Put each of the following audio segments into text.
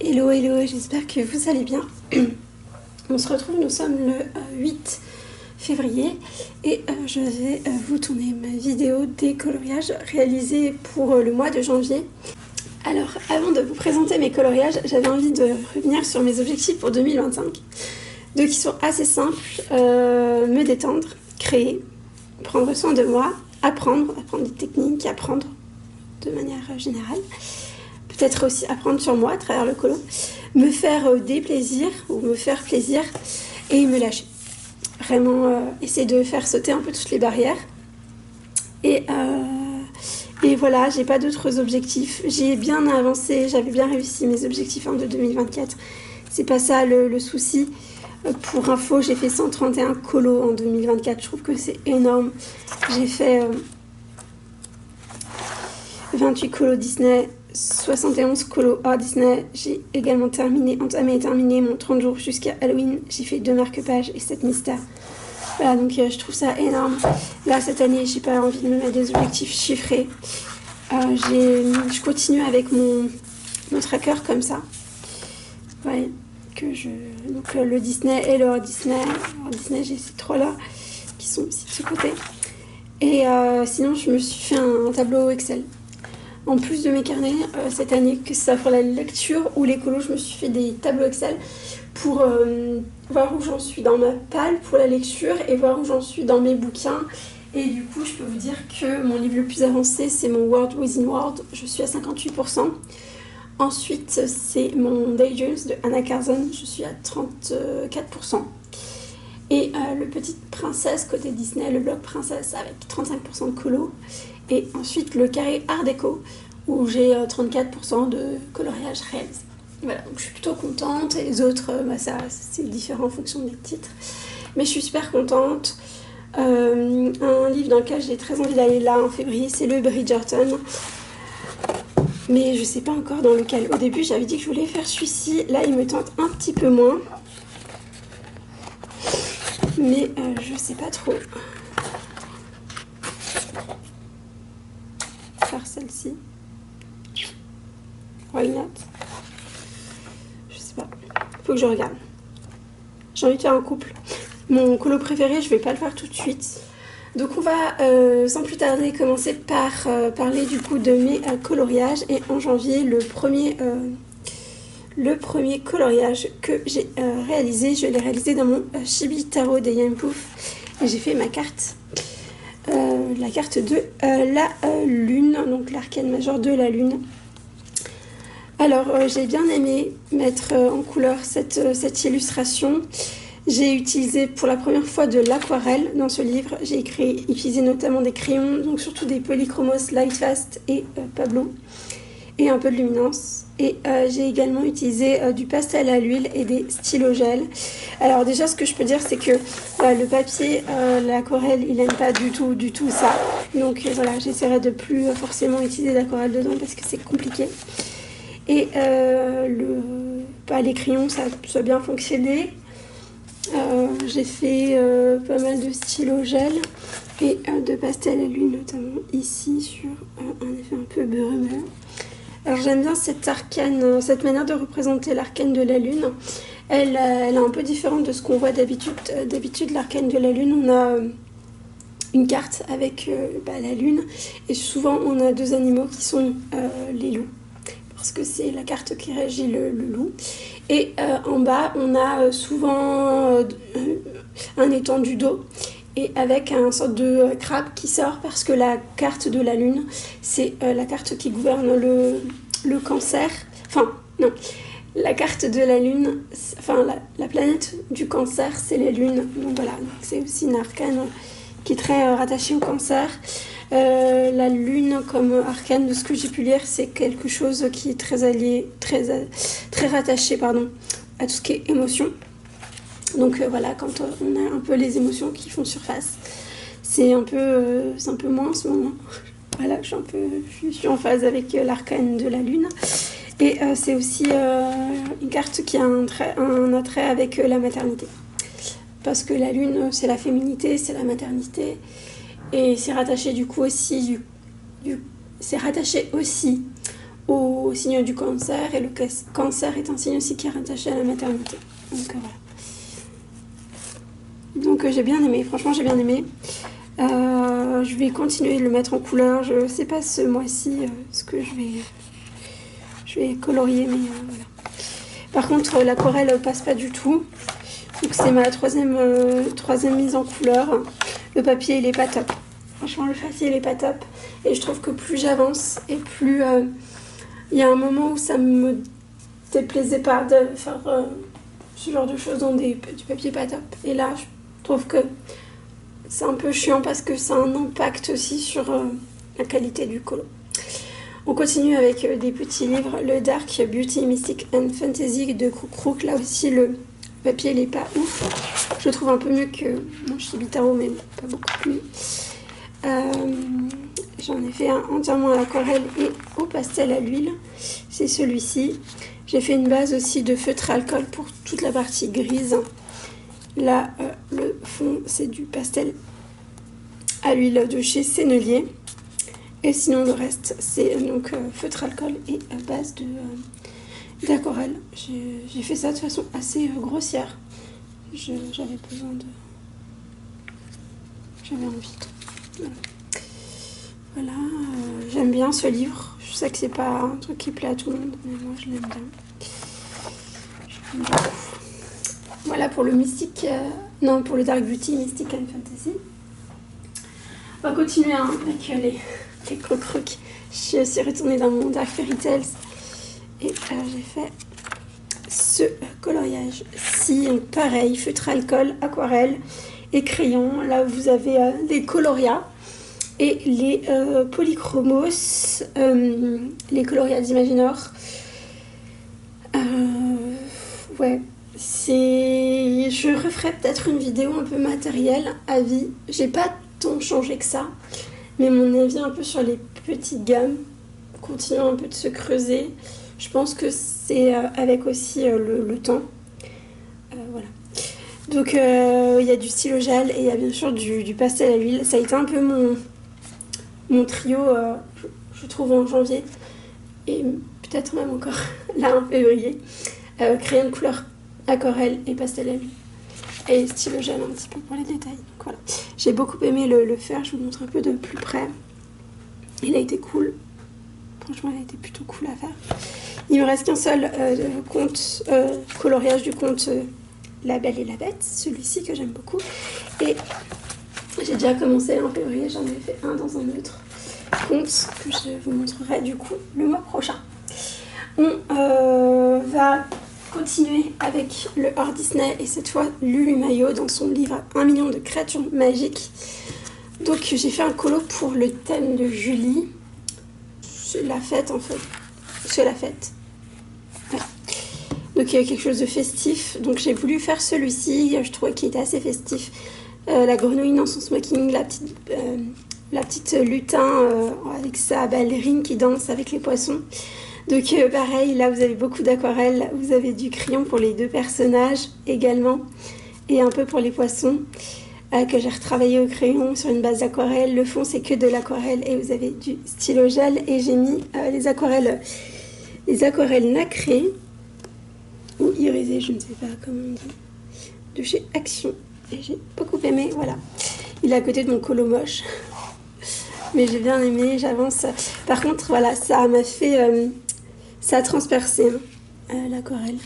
Hello, hello, j'espère que vous allez bien. On se retrouve, nous sommes le 8 février et je vais vous tourner ma vidéo des coloriages réalisés pour le mois de janvier. Alors, avant de vous présenter mes coloriages, j'avais envie de revenir sur mes objectifs pour 2025. Donc, qui sont assez simples, me détendre, créer, prendre soin de moi, apprendre des techniques, apprendre de manière générale. Peut-être aussi apprendre sur moi à travers le colo, me faire des plaisirs ou me faire plaisir et me lâcher. Vraiment essayer de faire sauter un peu toutes les barrières. Et voilà, j'ai pas d'autres objectifs. J'ai bien avancé, j'avais bien réussi mes objectifs de 2024. C'est pas ça le souci. Pour info, j'ai fait 131 colos en 2024. Je trouve que c'est énorme. J'ai fait 28 colos Disney, 71 colos hors Disney. J'ai également entamé et terminé mon 30 jours jusqu'à Halloween. J'ai fait 2 marque-pages et 7 mystères. Voilà, donc je trouve ça énorme. Là, cette année, j'ai pas envie de me mettre des objectifs chiffrés. Je continue avec mon tracker comme ça. Ouais, donc le Disney et le hors Disney. Hors Disney, j'ai ces 3 là qui sont aussi de ce côté. Et sinon, je me suis fait un tableau Excel. En plus de mes carnets, cette année, que ce soit pour la lecture ou l'écolo, je me suis fait des tableaux Excel pour voir où j'en suis dans ma palle pour la lecture et voir où j'en suis dans mes bouquins. Et du coup, je peux vous dire que mon livre le plus avancé, c'est mon World Within World. Je suis à 58%. Ensuite, c'est mon Daydreams de Anna Carson. Je suis à 34%. Et le Petite Princesse côté Disney, le blog Princesse avec 35% de colo. Et ensuite le carré Art Déco où j'ai 34% de coloriage réalisé. Voilà, donc je suis plutôt contente. Et les autres, ça c'est différent en fonction des titres. Mais je suis super contente. Un livre dans lequel j'ai très envie d'aller là en février, c'est le Bridgerton. Mais je sais pas encore dans lequel. Au début, j'avais dit que je voulais faire celui-ci. Là, il me tente un petit peu moins. Mais je sais pas trop. Faire celle-ci. Why not? Je sais pas. Faut que je regarde. J'ai envie de faire un couple. Mon colo préféré, je vais pas le faire tout de suite. Donc on va sans plus tarder commencer par parler du coup de mes coloriages. Et en janvier, le premier coloriage que j'ai réalisé, je l'ai réalisé dans mon Chibi Tarot des Yampouf. Et j'ai fait ma carte. La carte de la lune, donc l'arcane majeur de la lune. Alors j'ai bien aimé mettre en couleur cette illustration. J'ai utilisé pour la première fois de l'aquarelle dans ce livre. J'ai utilisé notamment des crayons, donc surtout des polychromos Lightfast et Pablo, et un peu de luminance. Et j'ai également utilisé du pastel à l'huile et des stylos gel. Alors déjà, ce que je peux dire, c'est que le papier, l'aquarelle, il n'aime pas du tout ça. Donc voilà, j'essaierai de plus forcément utiliser l'aquarelle dedans parce que c'est compliqué. Et les crayons, ça a bien fonctionné. J'ai fait pas mal de stylos gel et de pastel à l'huile, notamment ici sur un effet un peu beurre. Alors j'aime bien cette arcane, cette manière de représenter l'arcane de la lune. Elle est un peu différente de ce qu'on voit d'habitude. D'habitude, l'arcane de la lune, on a une carte avec la lune. Et souvent, on a 2 animaux qui sont les loups. Parce que c'est la carte qui régit le loup. Et en bas, on a souvent un étendu d'eau. Et avec un sorte de crabe qui sort parce que la carte de la lune, c'est la carte qui gouverne le cancer. Enfin, non. La carte de la lune, la planète du cancer, c'est les lunes. Donc voilà, c'est aussi une arcane qui est très rattachée au cancer. La lune comme arcane, de ce que j'ai pu lire, c'est quelque chose qui est très rattaché à tout ce qui est émotion. Donc voilà, quand on a un peu les émotions qui font surface, c'est un peu moins en ce moment. Voilà, je suis en phase avec l'arcane de la lune. Et c'est aussi une carte qui a un attrait avec la maternité. Parce que la lune, c'est la féminité, c'est la maternité. Et c'est rattaché du coup aussi, c'est rattaché aussi au signe du cancer, et le cancer est un signe aussi qui est rattaché à la maternité. Donc voilà. Donc j'ai bien aimé, franchement j'ai bien aimé. Je vais continuer de le mettre en couleur. Je sais pas ce mois-ci ce que je vais colorier, mais voilà. Par contre l'aquarelle passe pas du tout. Donc c'est ma troisième mise en couleur. Le papier il est pas top. Franchement le papier il est pas top. Et je trouve que plus j'avance et plus... il y a un moment où ça me déplaisait pas de faire ce genre de choses dans du papier pas top. Et là je trouve que c'est un peu chiant parce que ça a un impact aussi sur la qualité du colo. On continue avec des petits livres. Le Dark Beauty Mystic and Fantasy de Crook. Là aussi le papier il est pas ouf. Je le trouve un peu mieux que mon Shibitaro, mais pas beaucoup mieux. J'en ai fait un entièrement à l'aquarelle et au pastel à l'huile. C'est celui-ci. J'ai fait une base aussi de feutre à alcool pour toute la partie grise. Là, le fond, c'est du pastel à l'huile de chez Sennelier. Et sinon, le reste, c'est donc feutre alcool et base d'aquarelle. J'ai fait ça de façon assez grossière. J'avais besoin de... J'avais envie de... Voilà, j'aime bien ce livre. Je sais que c'est pas un truc qui plaît à tout le monde, mais moi, je l'aime bien. J'aime beaucoup. Voilà pour le Mystique, non pour le Dark Beauty, Mystic and Fantasy. On va continuer avec les crocs. Je suis aussi retournée dans mon Dark Fairy Tales et j'ai fait ce coloriage-ci. Pareil, feutre alcool, aquarelle et crayon. Là vous avez les coloria et les polychromos, les coloria d'Imaginor. Ouais. Je referai peut-être une vidéo un peu matérielle, avis. J'ai pas tant changé que ça, mais mon avis un peu sur les petites gammes continue un peu de se creuser. Je pense que c'est avec aussi le temps. Voilà. Donc il y a du stylo gel et il y a bien sûr du pastel à l'huile. Ça a été un peu mon trio, je trouve, en janvier et peut-être même encore là en février. Crayon de couleur aquarelle et pastel à l'huile et stylo gel un petit peu pour les détails. Donc voilà, j'ai beaucoup aimé le faire. Je vous montre un peu de plus près. Il a été cool, franchement il a été plutôt cool à faire. Il me reste qu'un seul conte, coloriage du conte La Belle et la Bête, celui-ci que j'aime beaucoup, et j'ai déjà commencé en février. J'en ai fait un dans un autre conte que je vous montrerai du coup le mois prochain. On va continuer avec le hors Disney et cette fois Lulu Maillot dans son livre 1 million de créatures magiques. Donc j'ai fait un colo pour le thème de Julie. C'est la fête en fait. C'est la fête. Ouais. Donc il y a quelque chose de festif. Donc j'ai voulu faire celui-ci. Je trouvais qu'il était assez festif. La grenouille dans son smoking, la petite lutin avec sa ballerine qui danse avec les poissons. Donc pareil, là vous avez beaucoup d'aquarelle, vous avez du crayon pour les deux personnages également, et un peu pour les poissons, que j'ai retravaillé au crayon sur une base d'aquarelle. Le fond c'est que de l'aquarelle et vous avez du stylo gel, et j'ai mis les aquarelles nacrées, ou irisées, je ne sais pas comment on dit, de chez Action, et j'ai beaucoup aimé. Voilà, il est à côté de mon colo moche, mais j'ai bien aimé, j'avance. Par contre voilà, ça m'a fait... ça a transpercé l'aquarelle.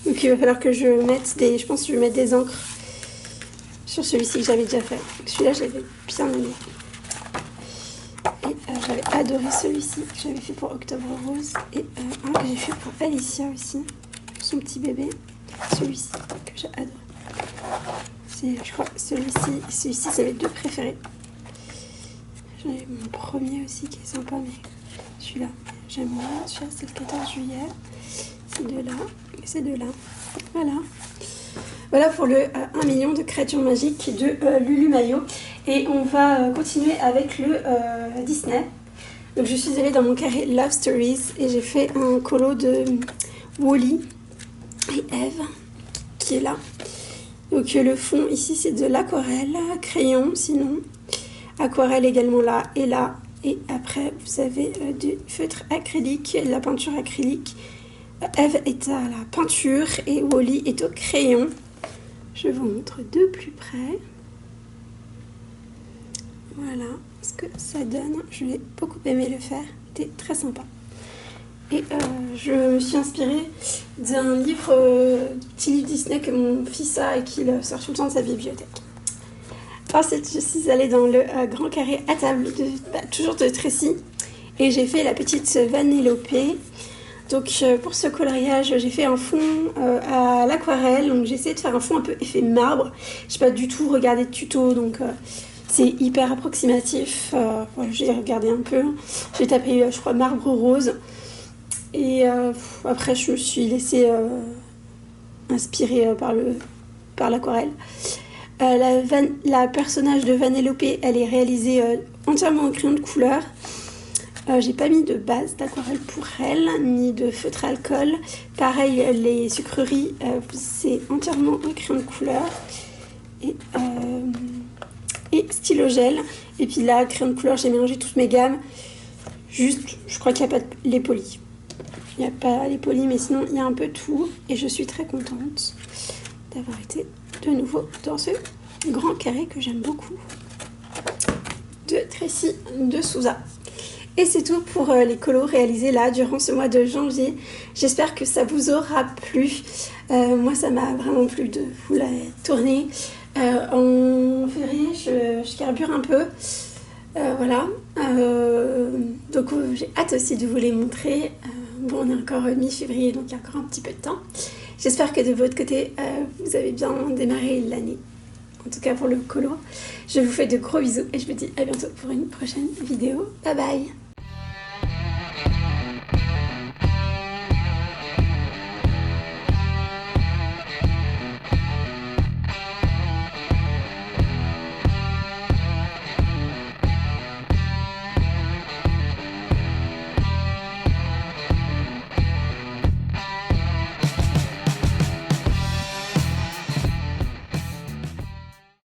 Donc il va falloir que je mette je pense que je vais mettre des encres sur celui-ci que j'avais déjà fait. Celui-là j'avais bien aimé. Et j'avais adoré celui-ci que j'avais fait pour Octobre Rose. Et un que j'ai fait pour Alicia aussi, son petit bébé. Celui-ci que j'ai adoré. C'est, je crois, celui-ci c'est mes deux préférés. J'en ai mon premier aussi qui est sympa, mais celui-là j'aime bien. Celui-là c'est le 14 juillet. Ces deux-là et ces deux-là. Voilà pour le 1 million de créatures magiques de Lulu Maillot. Et on va continuer avec le Disney. Donc je suis allée dans mon carré Love Stories et j'ai fait un colo de Wally et Eve qui est là. Donc le fond ici c'est de l'aquarelle, crayon sinon, aquarelle également là, et Et après, vous avez du feutre acrylique, de la peinture acrylique. Eve est à la peinture et Wally est au crayon. Je vous montre de plus près. Voilà ce que ça donne. Je l'ai beaucoup aimé le faire. C'était très sympa. Et je me suis inspirée d'un livre, petit livre Disney que mon fils a et qu'il sort tout le temps de sa bibliothèque. Ensuite, je suis allée dans le grand carré à table, toujours de Tracy. Et j'ai fait la petite Vanellope. Donc pour ce coloriage, j'ai fait un fond à l'aquarelle. Donc j'ai essayé de faire un fond un peu effet marbre. Je n'ai pas du tout regardé de tuto, donc c'est hyper approximatif. Voilà, j'ai regardé un peu. J'ai tapé, je crois, marbre rose. Et après, je me suis laissée inspirer par l'aquarelle. La personnage de Vanellope, elle est réalisée entièrement en crayon de couleur. J'ai pas mis de base d'aquarelle pour elle, ni de feutre alcool. Pareil, les sucreries, c'est entièrement en crayon de couleur. Et stylo gel. Et puis là, crayon de couleur, j'ai mélangé toutes mes gammes. Juste, je crois qu'il n'y a pas les polis. Il n'y a pas les polis, mais sinon, il y a un peu tout. Et je suis très contente d'avoir été de nouveau dans ce grand carré que j'aime beaucoup. De Tracy de Souza. Et c'est tout pour les colos réalisés là durant ce mois de janvier. J'espère que ça vous aura plu. Moi, ça m'a vraiment plu de vous la tourner. En février, je carbure un peu. Voilà. Donc, j'ai hâte aussi de vous les montrer. Bon, on est encore mi-février, donc il y a encore un petit peu de temps. J'espère que de votre côté, vous avez bien démarré l'année. En tout cas pour le colo. Je vous fais de gros bisous et je vous dis à bientôt pour une prochaine vidéo. Bye bye!